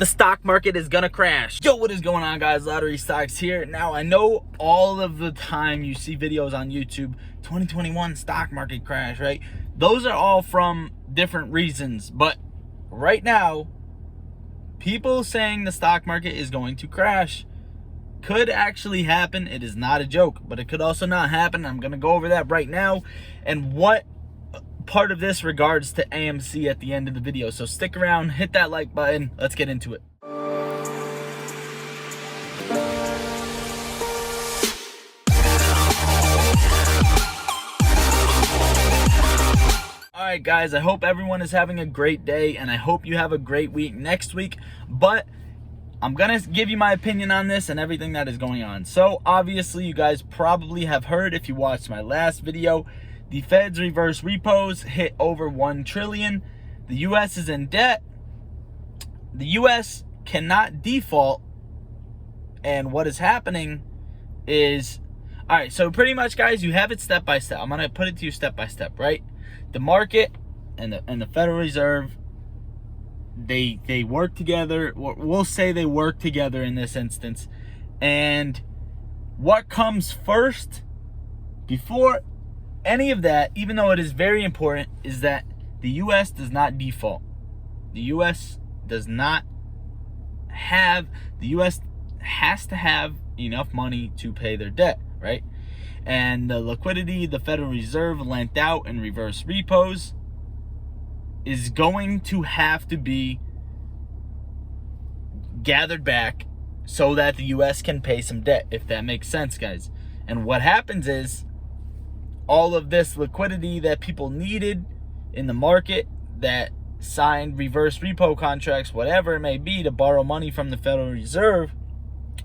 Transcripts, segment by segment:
the stock market is gonna crash. Yo, what is going on, guys? Lottery Stocks here. Now, I know all of the time you see videos on YouTube, 2021 stock market crash, right? Those are all from different reasons, but right now, people saying the stock market is going to crash could actually happen. It is not a joke, but it could also not happen. I'm gonna go over that right now and what part of this regards to AMC at the end of the video. So stick around, hit that like button, let's get into it. Alright guys, I hope everyone is having a great day and I hope you have a great week next week, but I'm gonna give you my opinion on this and everything that is going on. So obviously you guys probably have heard, if you watched my last video, the Fed's reverse repos hit over 1 trillion. The US is in debt. The US cannot default. And what is happening is, all right, so pretty much guys, you have it step by step. I'm gonna put it to you step by step, right? The market and the Federal Reserve, they work together. We'll say they work together in this instance. And what comes first before any of that, even though it is very important, is that the US does not default. The US does not have, the US has to have enough money to pay their debt, right? And the liquidity the Federal Reserve lent out in reverse repos is going to have to be gathered back so that the US can pay some debt, if that makes sense, guys. And what happens is, all of this liquidity that people needed in the market that signed reverse repo contracts, whatever it may be, to borrow money from the Federal Reserve,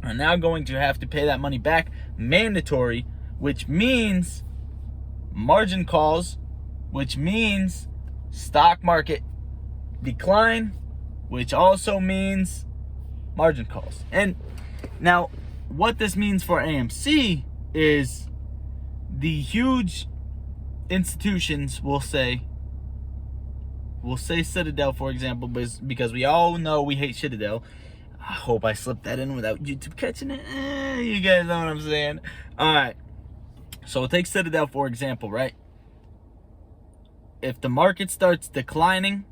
are now going to have to pay that money back mandatory, which means margin calls, which means stock market decline, which also means margin calls. And now what this means for AMC is the huge institutions, we'll say Citadel, for example, because we all know we hate Citadel. I hope I slipped that in without YouTube catching it. You guys know what I'm saying. All right, so we'll take Citadel for example, right? If the market starts declining,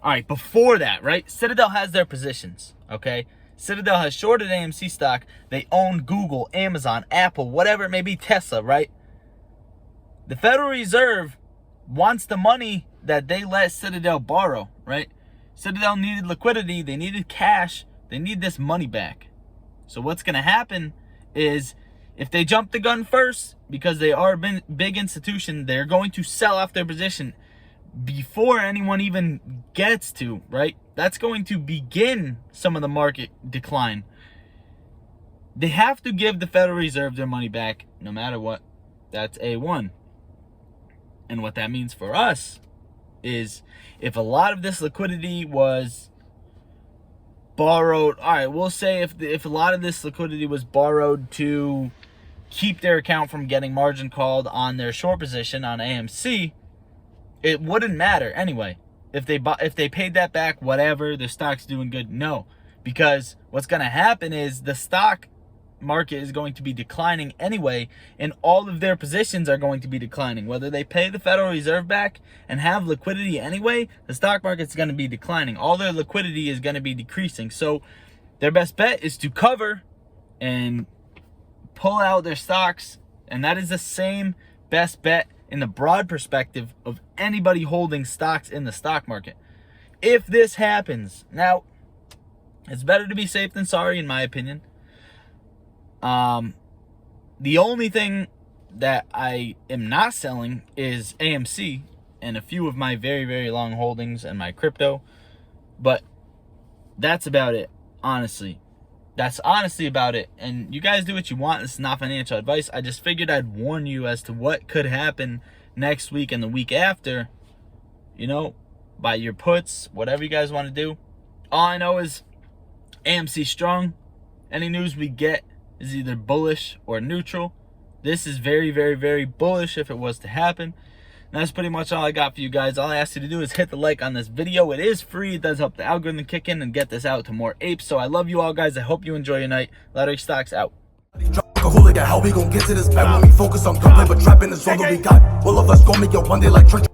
all right, before that, right, Citadel has their positions, okay? Citadel has shorted AMC stock. They own Google, Amazon, Apple, whatever it may be, Tesla, right? The Federal Reserve wants the money that they let Citadel borrow, right? Citadel needed liquidity. They needed cash. They need this money back. So what's going to happen is, if they jump the gun first, because they are a big institution, they're going to sell off their position before anyone even gets to, right? That's going to begin some of the market decline. They have to give the Federal Reserve their money back no matter what. That's A1. And what that means for us is, if a lot of this liquidity was borrowed, all right, we'll say if a lot of this liquidity was borrowed to keep their account from getting margin called on their short position on AMC, it wouldn't matter anyway. If they paid that back, whatever, the stock's doing good. No, because what's going to happen is the stock market is going to be declining anyway, and all of their positions are going to be declining. Whether they pay the Federal Reserve back and have liquidity anyway, the stock market's going to be declining. All their liquidity is going to be decreasing. So their best bet is to cover and pull out their stocks, and that is the same best bet in the broad perspective of anybody holding stocks in the stock market. If this happens, now, it's better to be safe than sorry, in my opinion. The only thing that I am not selling is AMC and a few of my very, very long holdings and my crypto. But that's about it, honestly. That's honestly about it. And you guys do what you want. This is not financial advice. I just figured I'd warn you as to what could happen next week and the week after. You know, buy your puts, whatever you guys want to do. All I know is AMC strong. Any news we get is either bullish or neutral. This is very, very, very bullish if it was to happen. And that's pretty much all I got for you guys. All I ask you to do is hit the like on this video. It is free. It does help the algorithm kick in and get this out to more apes. So I love you all, guys. I hope you enjoy your night. Lottery Stocks out. How we gon' get to this bag when we focus on gunplay, but trapping is all that we got. All of us gon' make it one day like church.